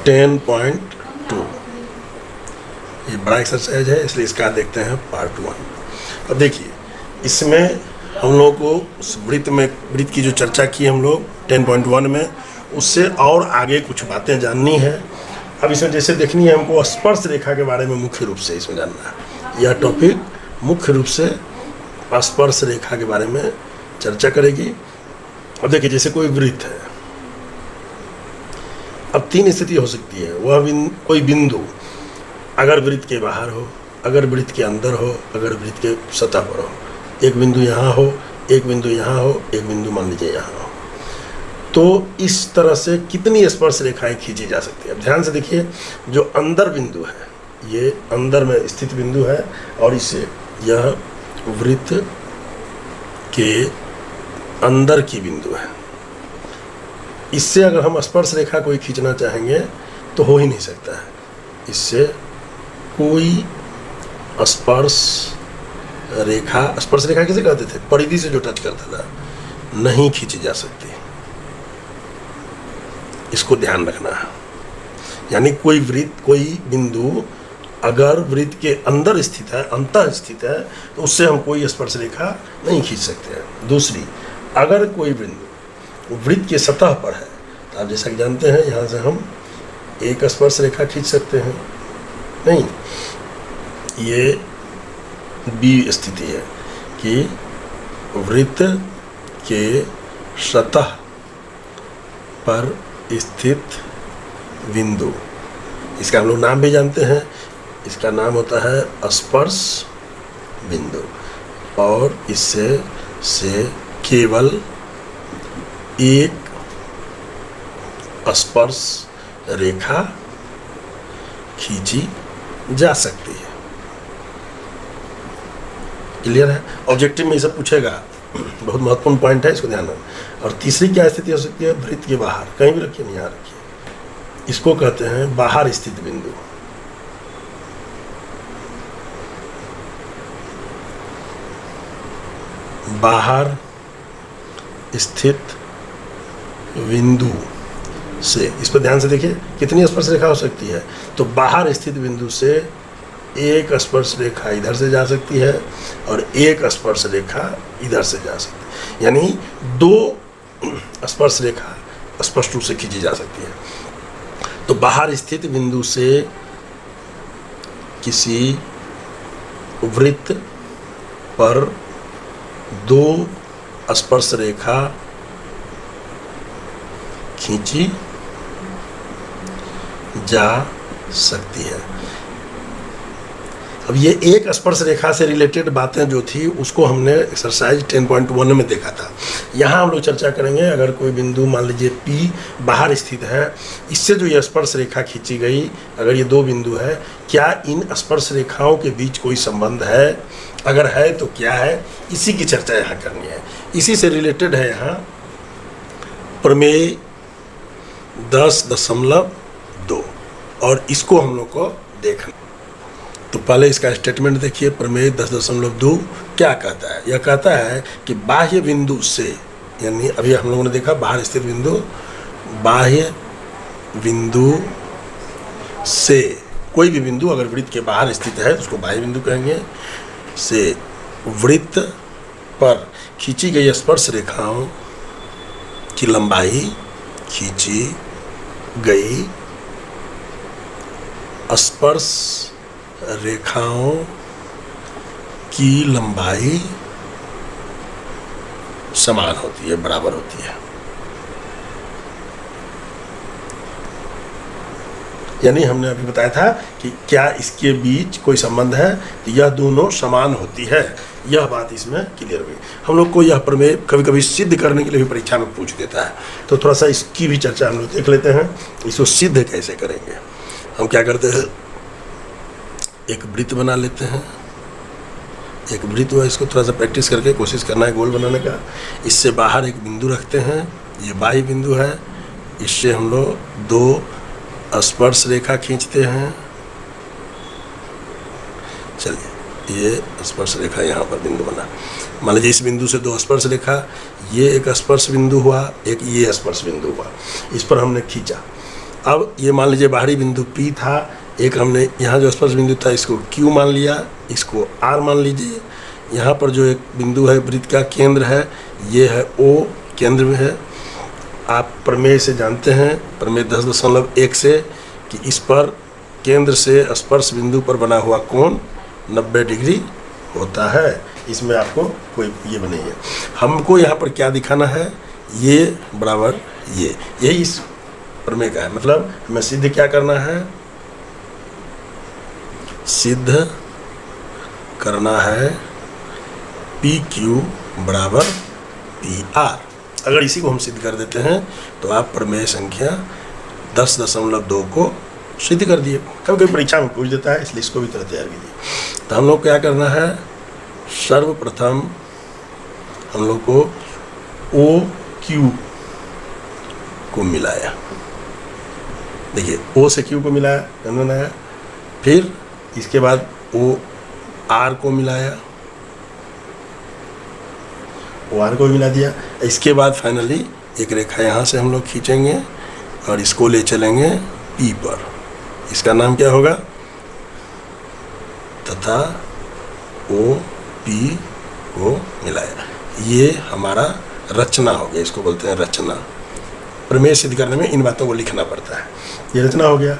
10.2 ये बड़ा एक्सरसाइज है, इसलिए इसका देखते हैं पार्ट 1। अब देखिए, इसमें हम लोग को उस वृत्त की जो चर्चा की हम लोग 10.1 में, उससे और आगे कुछ बातें जाननी है। अब इसमें जैसे देखनी है हमको स्पर्श रेखा के बारे में मुख्य रूप से इसमें जानना है। यह टॉपिक मुख्य रूप से स्पर्श रेखा के बारे में चर्चा करेगी। अब देखिए, जैसे कोई वृत्त है, अब 3 स्थिति हो सकती है। वह कोई बिंदु अगर वृत्त के बाहर हो, अगर वृत्त के अंदर हो, अगर वृत्त के सतह पर हो। एक बिंदु यहाँ हो, एक बिंदु यहाँ हो, एक बिंदु मान लीजिए यहाँ हो, तो इस तरह से कितनी स्पर्श रेखाएं खींची जा सकती है। अब ध्यान से देखिए, जो अंदर बिंदु है, ये अंदर में स्थित बिंदु है और इसे यह वृत्त के अंदर की बिंदु है। इससे अगर हम स्पर्श रेखा कोई खींचना चाहेंगे तो हो ही नहीं सकता है। इससे कोई स्पर्श रेखा किसे कहते थे? परिधि से जो टच करता था, नहीं खींची जा सकती। इसको ध्यान रखना है। यानी कोई वृत्त, कोई बिंदु अगर वृत्त के अंदर स्थित है, अंतः स्थित है, तो उससे हम कोई स्पर्श रेखा नहीं खींच सकते हैं। दूसरी, अगर कोई बिंदु वृत्त के सतह पर है, तो आप जैसा कि जानते हैं यहाँ से हम एक स्पर्श रेखा खींच सकते हैं। नहीं, ये बी स्थिति है कि वृत्त के सतह पर स्थित बिंदु, इसका हम लोग नाम भी जानते हैं, इसका नाम होता है स्पर्श बिंदु। और इससे से केवल एक स्पर्श रेखा खींची जा सकती है। क्लियर है? ऑब्जेक्टिव में ये सब पूछेगा, बहुत महत्वपूर्ण पॉइंट है, इसको ध्यान रखना। और तीसरी क्या स्थिति हो सकती है? वृत्त के बाहर, कहीं भी रखिए, नहीं यहाँ रखिए। इसको कहते हैं बाहर स्थित बिंदु। बाहर स्थित बिंदु से, इस पर ध्यान से देखिए कितनी स्पर्श रेखा हो सकती है। तो बाहर स्थित बिंदु से एक स्पर्श रेखा इधर से जा सकती है और एक स्पर्श रेखा इधर से जा सकती है। यानी 2 स्पर्श रेखा स्पष्ट रूप से खींची जा सकती है। तो बाहर स्थित बिंदु से किसी वृत्त पर 2 स्पर्श रेखा खींची जा सकती है। अब ये एक स्पर्श रेखा से रिलेटेड बातें जो थी उसको हमने एक्सरसाइज 10.1 में देखा था। यहाँ हम लोग चर्चा करेंगे, अगर कोई बिंदु मान लीजिए P बाहर स्थित है, इससे जो ये स्पर्श रेखा खींची गई, अगर ये 2 बिंदु है, क्या इन स्पर्श रेखाओं के बीच कोई संबंध है? अगर है तो क्या है? इसी की चर्चा यहाँ करनी है। इसी से रिलेटेड है यहाँ प्रमेय 10.2 और इसको हम लोग को देखना। तो पहले इसका स्टेटमेंट देखिए। प्रमेय 10.2 क्या कहता है? यह कहता है कि बाह्य बिंदु से, यानी अभी हम लोगों ने देखा बाहर स्थित बिंदु, बाह्य बिंदु से कोई भी बिंदु अगर वृत्त के बाहर स्थित है तो उसको बाह्य बिंदु कहेंगे, से वृत्त पर खींची गई स्पर्श रेखाओं की लंबाई, खींची गई स्पर्श रेखाओं की लंबाई समान होती है, बराबर होती है। यानी हमने अभी बताया था कि क्या इसके बीच कोई संबंध है, तो यह दोनों समान होती है। यह बात इसमें क्लियर हुई। हम लोग को यह प्रमेय कभी कभी सिद्ध करने के लिए भी परीक्षा में पूछ देता है, तो थोड़ा सा इसकी भी चर्चा हम लोग देख लेते हैं। इसको सिद्ध कैसे करेंगे? हम क्या करते हैं, एक वृत्त बना लेते हैं। एक वृत्त हुआ, इसको थोड़ा सा प्रैक्टिस करके कोशिश करना है गोल बनाने का। इससे बाहर एक बिंदु रखते हैं, ये बाह्य बिंदु है। इससे हम लोग 2 स्पर्श रेखा खींचते हैं। चलिए, ये स्पर्श रेखा यहाँ पर बिंदु बना। मान लीजिए इस बिंदु से 2 स्पर्श रेखा, ये एक स्पर्श बिंदु हुआ, एक ये स्पर्श बिंदु हुआ। इस पर हमने खींचा। अब ये मान लीजिए बाहरी बिंदु P था, एक हमने यहाँ जो स्पर्श बिंदु था इसको Q मान लिया, इसको R मान लीजिए। यहाँ पर जो एक बिंदु है वृत्त का केंद्र है, ये है O, केंद्र में है। आप प्रमेय से जानते हैं, प्रमेय 10.1 से, कि इस पर केंद्र से स्पर्श बिंदु पर बना हुआ कोण 90 डिग्री होता है। इसमें आपको कोई ये नहीं है। हमको यहाँ पर क्या दिखाना है, ये बराबर ये, यही इस प्रमेय का है। मतलब हमें सिद्ध क्या करना है, सिद्ध करना है PQ बराबर PR। अगर इसी को हम सिद्ध कर देते हैं तो आप प्रमेय संख्या 10.2 को सिद्ध कर दिए। कभी कभी परीक्षा में पूछ देता है, इसलिए इसको भी तरह तैयार कीजिए। तो हम लोग क्या करना है, सर्वप्रथम हम लोग को OQ को मिलाया। देखिए O से Q को मिलाया, फिर इसके बाद OR को मिलाया, OR को मिला दिया। इसके बाद फाइनली एक रेखा यहाँ से हम लोग खींचेंगे और इसको ले चलेंगे P पर। इसका नाम क्या होगा, तथा OP को मिलाया। ये हमारा रचना हो गया, इसको बोलते हैं रचना। प्रमेय सिद्ध करने में इन बातों को लिखना पड़ता है। ये रचना हो गया।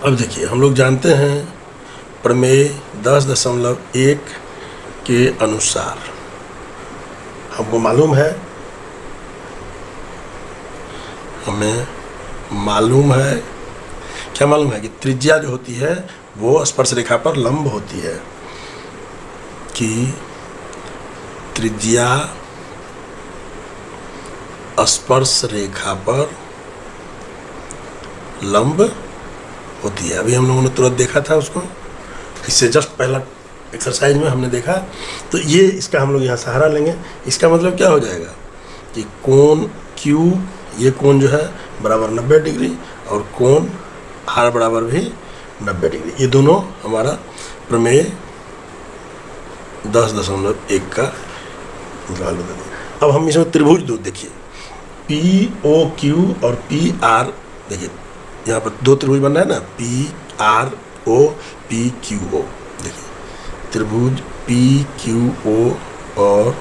अब देखिए हम लोग जानते हैं प्रमेय 10.1 के अनुसार हमको मालूम है, हमें मालूम है, क्या मालूम है कि त्रिज्या जो होती है वो स्पर्श रेखा पर लंब होती है, कि त्रिज्या स्पर्श रेखा पर लंब होती है। अभी हम लोगों ने तुरंत देखा था उसको, इससे जस्ट पहला एक्सरसाइज में हमने देखा। तो ये इसका हम लोग यहाँ सहारा लेंगे। इसका मतलब क्या हो जाएगा कि कोण Q, ये कोण जो है बराबर 90 डिग्री, और कोण R बराबर भी 90 डिग्री। ये दोनों हमारा प्रमेय 10.1 का निकाल देंगे। अब हम इसमें त्रिभुज दो देखिए, POQ और PR। देखिए यहाँ पर दो त्रिभुज बन रहा है ना, PRO PQO। देखिए त्रिभुज PQO और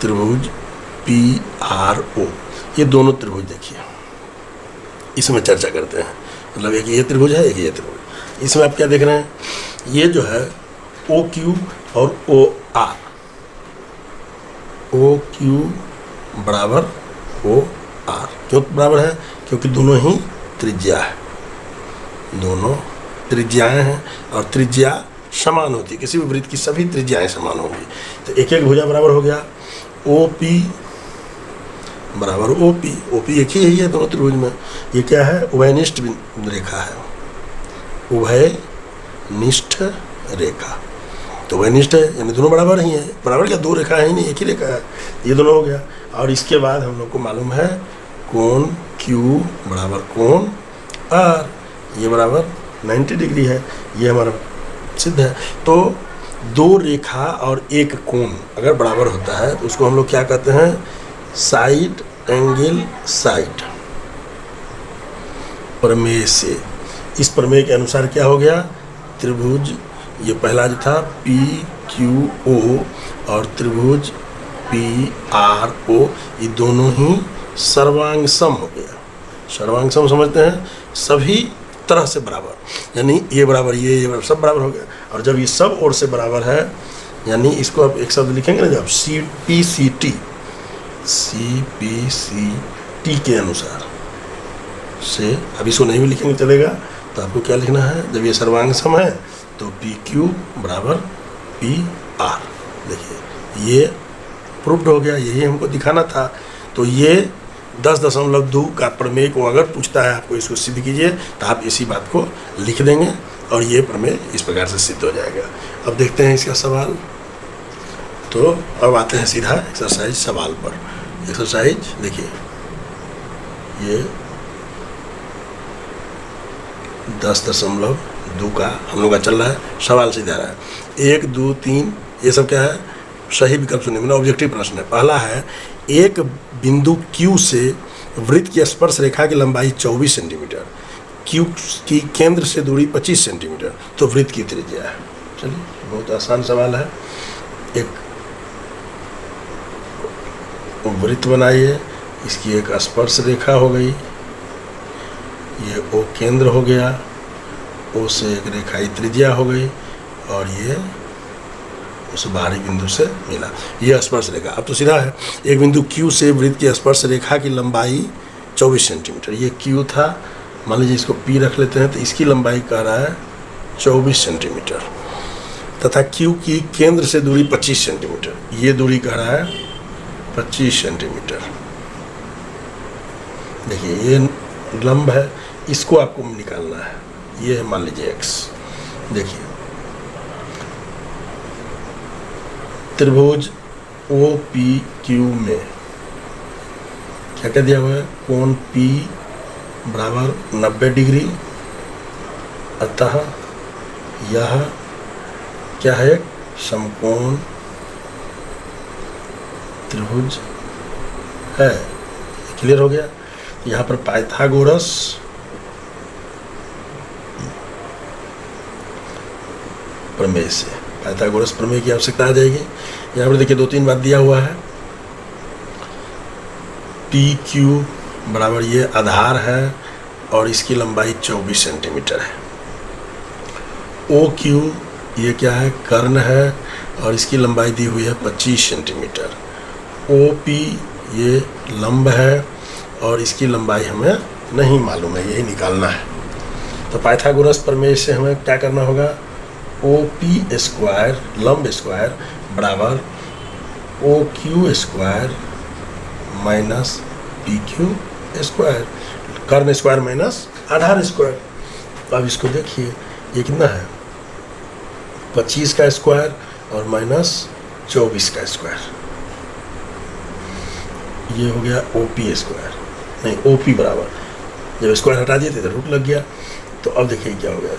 त्रिभुज PRO, ये दोनों त्रिभुज देखिए, इसमें चर्चा करते हैं। मतलब एक ये त्रिभुज है, एक ये त्रिभुज। इसमें आप क्या देख रहे हैं, ये जो है OQ और OR, OQ बराबर OR। क्यों बराबर है, क्योंकि दोनों ही त्रिज्या है, दोनों त्रिज्याएं हैं, और त्रिज्या समान होती है। किसी भी वृत्त की सभी त्रिज्याएं समान होंगी। तो एक एक भुजा बराबर हो गया। OP बराबर OP एक ही है दोनों त्रिभुज में। ये क्या है, उभयनिष्ठ रेखा है, उभयनिष्ठ रेखा। तो उभयनिष्ठ है यानी दोनों बराबर ही है। बराबर क्या, दो रेखा है ही नहीं, एक ही रेखा है। ये दोनों हो गया। और इसके बाद हम लोग को मालूम है कोण Q बराबर कोण R, ये बराबर 90 डिग्री है। ये हमारा सिद्ध है। तो दो रेखा और एक कोण अगर बराबर होता है तो उसको हम लोग क्या कहते हैं, साइड एंगल साइड प्रमेय से। इस प्रमेय के अनुसार क्या हो गया, त्रिभुज ये पहला जो था PQO और त्रिभुज PRO, ये दोनों ही सर्वांग सम हो गया। सर्वांग सम समझते हैं, सभी तरह से बराबर, यानी ये बराबर ये बराबर, सब बराबर हो गया। और जब ये सब ओर से बराबर है, यानी इसको आप एक शब्द लिखेंगे ना, जब CPCT के अनुसार से, अभी इसको नहीं भी लिखेंगे चलेगा। तो आपको क्या लिखना है, जब ये सर्वांग सम है तो PQ बराबर PR। देखिए ये प्रूव्ड हो गया, यही हमको दिखाना था। तो ये 10.2 का प्रमेय को अगर पूछता है आपको इसको सिद्ध कीजिए, तो आप इसी बात को लिख देंगे और ये प्रमेय इस प्रकार से सिद्ध हो जाएगा। अब देखते हैं इसका सवाल। तो अब आते हैं सीधा एक्सरसाइज सवाल पर। एक्सरसाइज देखिए, ये 10.2 का हम लोग का चल रहा है। सवाल सीधा रहा है 1 2 3, ये सब क्या है, सही विकल्प चुनिए। मतलब ऑब्जेक्टिव प्रश्न है। पहला है, एक बिंदु Q से वृत्त की स्पर्श रेखा की लंबाई 24 सेंटीमीटर, क्यू की केंद्र से दूरी 25 सेंटीमीटर, तो वृत्त की त्रिज्या है। चलिए, बहुत आसान सवाल है। एक वृत्त बनाइए, इसकी एक स्पर्श रेखा हो गई, ये ओ केंद्र हो गया, ओ से एक रेखा त्रिज्या हो गई, और ये उस बाहरी बिंदु से मिला, ये स्पर्श रेखा। अब तो सीधा है, एक बिंदु Q से वृत्त की स्पर्श रेखा की लंबाई 24 सेंटीमीटर, ये Q था, मान लीजिए इसको P रख लेते हैं, तो इसकी लंबाई कह रहा है 24 सेंटीमीटर, तथा Q की केंद्र से दूरी 25 सेंटीमीटर, ये दूरी कह रहा है 25 सेंटीमीटर। देखिए, ये लंब है, इसको आपको निकालना है, ये है मान लीजिए x। देखिए, त्रिभुज OPQ में क्या क्या दिया हुआ है, कोण P बराबर 90 डिग्री, अतः यह क्या है, समकोण त्रिभुज है। क्लियर हो गया। यहाँ पर पाइथागोरस प्रमेय से, पाइथागोरस प्रमेय की आवश्यकता आ जाएगी। यहाँ पर देखिए 2-3 बात दिया हुआ है। PQ बराबर ये आधार है और इसकी लंबाई 24 सेंटीमीटर है। OQ ये क्या है, कर्ण है और इसकी लंबाई दी हुई है 25 सेंटीमीटर। OP ये लंब है और इसकी लंबाई हमें नहीं मालूम है, यही निकालना है। तो पाइथागोरस प्रमेय से हमें क्या करना होगा, OP स्क्वायर लंब स्क्वायर बराबर OQ square minus PQ square, कर्ण स्क्वायर माइनस आधार स्क्वायर। अब इसको देखिए, ये कितना है, 25 का स्क्वायर और माइनस 24 का स्क्वायर, ये हो गया OP स्क्वायर, नहीं OP बराबर, जब स्क्वायर हटा दिए थे तो रूट लग गया। तो अब देखिए क्या हो गया,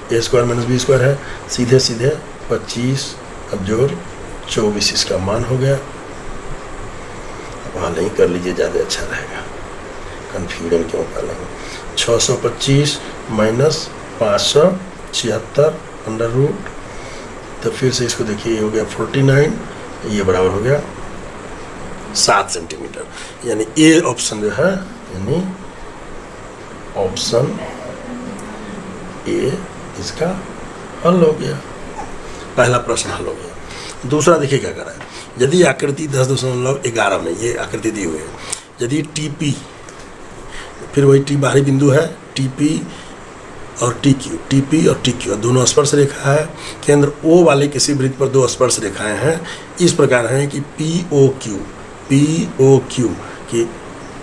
A square minus B square है, सीधे सीधे 25 अब जोड़ 24 इसका मान हो गया। अब वहाँ नहीं कर लीजिए, ज़्यादा अच्छा रहेगा, कन्फ्यूजन क्यों करेंगे। 625 माइनस 576 अंडर रूट, तो फिर से इसको देखिए, ये हो गया 49, ये बराबर हो गया 7 सेंटीमीटर। यानी ए ऑप्शन जो है, यानी ऑप्शन ए इसका हल हो गया। पहला प्रश्न हल हो गया। दूसरा देखिए क्या कर रहा है, यदि आकृति 10.11 में ये आकृति दी हुई है, यदि TP, फिर वही T बाहरी बिंदु है, TP और TP और TQ दोनों स्पर्श रेखा है, केंद्र O वाले किसी वृत्त पर 2 स्पर्श रेखाएं हैं, इस प्रकार हैं कि POQ की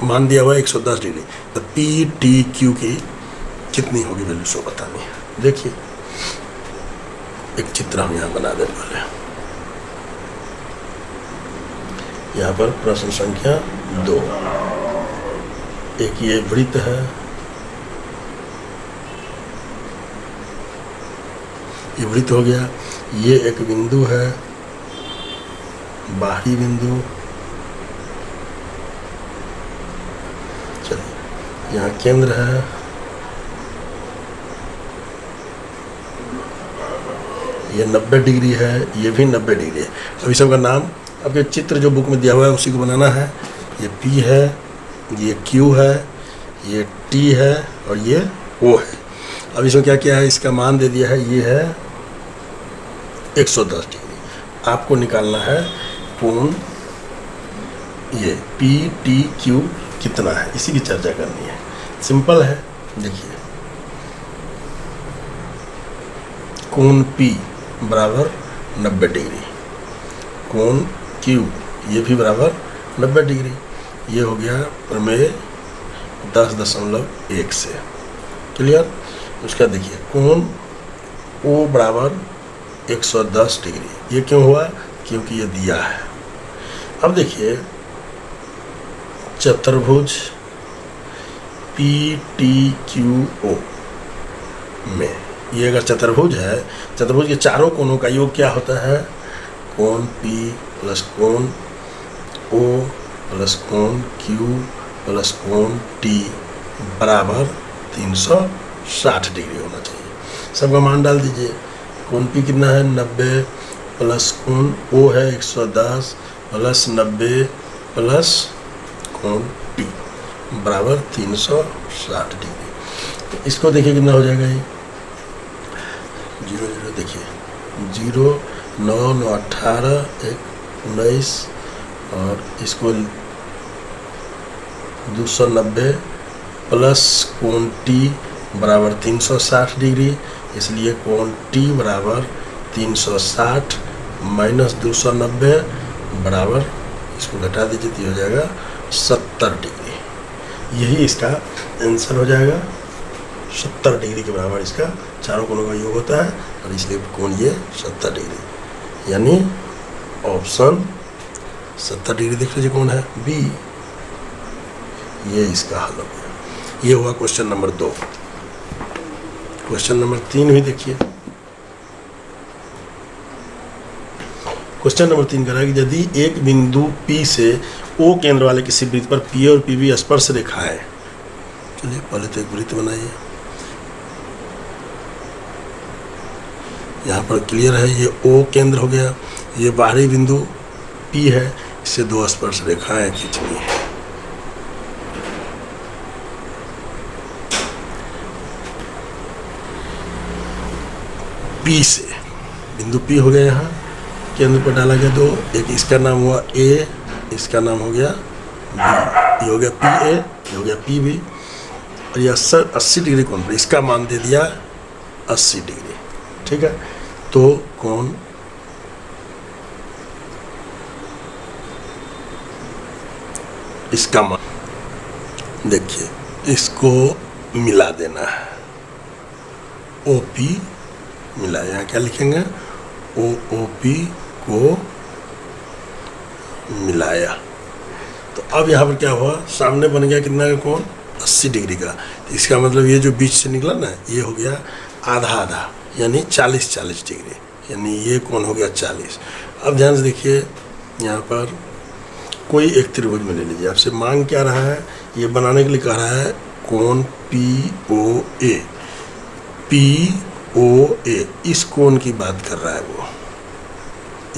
मान दिया हुआ है 110 डिग्री, तो PTQ की कितनी होगी वैल्यू, सो बतानी है। देखिए, एक चित्र हम यहाँ बना देने वाले हैं। यहाँ पर प्रश्न संख्या 2, एक ये वृत्त है, ये वृत्त हो गया, ये एक बिंदु है, बाहरी बिंदु, चलिए यहाँ केंद्र है, ये 90 डिग्री है, ये भी 90 डिग्री है। अब इस सबका नाम आपके चित्र जो बुक में दिया हुआ है उसी को बनाना है। ये P है, ये Q है, ये T है और ये O है। अब इसमें क्या किया है, इसका मान दे दिया है, ये है 110 डिग्री। आपको निकालना है कोण ये PTQ कितना है, इसी की चर्चा करनी है। सिंपल है, देखिए कोण P बराबर 90 डिग्री, कोण Q ये भी बराबर 90 डिग्री, ये हो गया प्रमेय 10.1 से। क्लियर। उसका देखिए कोण O बराबर 110 डिग्री, ये क्यों हुआ, क्योंकि ये दिया है। अब देखिए चतुर्भुज PTQO में, ये अगर चतुर्भुज है, चतुर्भुज के चारों कोणों का योग क्या होता है, कोण P प्लस कोण O प्लस कोण Q प्लस कोण T बराबर 360 डिग्री होना चाहिए। सबका मान डाल दीजिए। कोण P कितना है 90 प्लस कोण O है 110 प्लस 90 प्लस कोण T बराबर 360 डिग्री। तो इसको देखिए कितना हो जाएगा ये 0 0 देखिए 0 9 9 18 1 19 और इसको 290 प्लस कोण T बराबर 360 डिग्री, इसलिए कोण T बराबर 360 माइनस 290 बराबर इसको घटा दीजिए तो हो जाएगा 70 डिग्री। यही इसका आंसर हो जाएगा। 70 डिग्री के बराबर इसका चारों कोणों का योग होता है और इसलिए कोण ये 70 डिग्री, यानी ऑप्शन 70 डिग्री देख लीजिए कौन है बी। ये इसका हल हो गया। ये हुआ क्वेश्चन नंबर 2। क्वेश्चन नंबर 3 भी देखिए। क्वेश्चन नंबर 3 कह रहा है कि यदि एक बिंदु P से O केंद्र वाले किसी वृत्त पर P और PB स्पर्श रेखा है। चलिए पहले तो एक वृत्त बनाइए। यहाँ पर क्लियर है, ये O केंद्र हो गया, ये बाहरी बिंदु P है, इससे 2 स्पर्श रेखाएं खींचनी है। P से बिंदु P हो गया, यहाँ केंद्र पर डाला गया 2, एक इसका नाम हुआ A, इसका नाम हो गया B, ये हो गया PA, ये हो गया PB और यह 80 डिग्री कोण पर इसका मान दे दिया 80 डिग्री। ठीक है, तो कोण इसका मान देखिए, इसको मिला देना है, OP मिला, यहाँ क्या लिखेंगे OP को मिलाया। तो अब यहाँ पर क्या हुआ, सामने बन गया कितना का कोण 80 डिग्री का। तो इसका मतलब ये जो बीच से निकला ना, ये हो गया आधा आधा, यानी 40-40 डिग्री, यानी ये कोण हो गया 40। अब ध्यान से देखिए, यहाँ पर कोई एक त्रिभुज में ले लीजिए। आपसे मांग क्या रहा है, ये बनाने के लिए कह रहा है कोण POA। POA इस कोण की बात कर रहा है वो,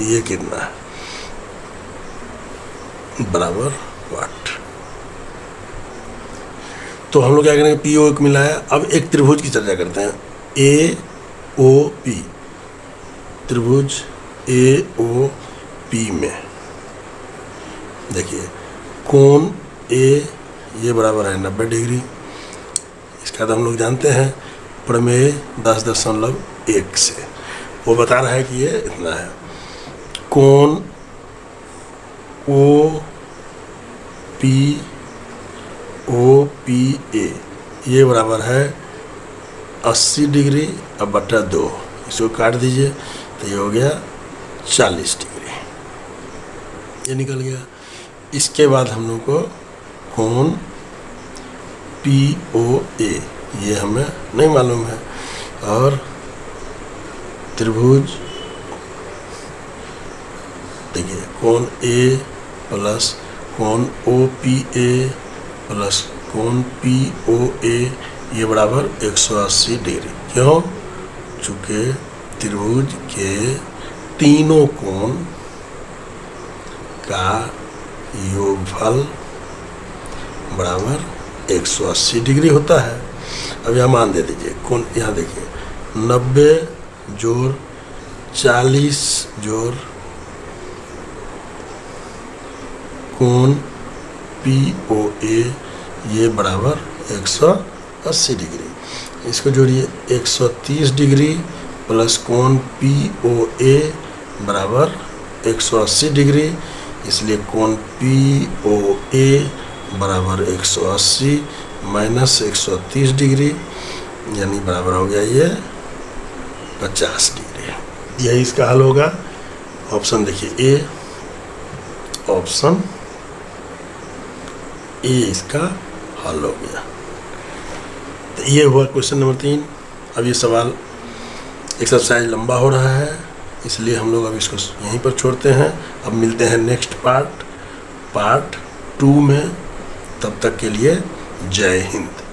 ये कितना है बराबर वाट। तो हम लोग क्या करेंगे, PO को मिलाया। अब एक त्रिभुज की चर्चा करते हैं, AOP। त्रिभुज AOP में देखिए कोण A ये बराबर है 90 डिग्री। इसका तो हम लोग जानते हैं प्रमेय 10.1 से, वो बता रहा है कि ये इतना है। कोण OPA ये बराबर है 80 डिग्री अब बटा 2, इसको काट दीजिए तो ये हो गया 40 डिग्री, ये निकल गया। इसके बाद हम लोग को कोण POA ये हमें नहीं मालूम है, और त्रिभुज देखिए कोण A प्लस कोण OPA प्लस कोण POA ये बराबर 180 डिग्री। क्यों? चूँकि त्रिभुज के तीनों कोण का योगफल बराबर 180 डिग्री होता है। अब यहाँ मान दे दीजिए, कोण यहाँ देखिए 90 जोड़ 40 जोड़ कोण POA ये बराबर 180 डिग्री। इसको जोड़िए 130 डिग्री प्लस कोण POA बराबर 180 डिग्री, इसलिए कोण POA बराबर 180 माइनस 130 डिग्री, यानी बराबर हो गया ये 50 डिग्री। यही इसका हल होगा। ऑप्शन देखिए ए, ऑप्शन ए इसका हल हो गया। तो ये हुआ क्वेश्चन नंबर 3। अब ये सवाल एक्सरसाइज लंबा हो रहा है, इसलिए हम लोग अब इसको यहीं पर छोड़ते हैं। अब मिलते हैं नेक्स्ट पार्ट 2 में। तब तक के लिए जय हिंद।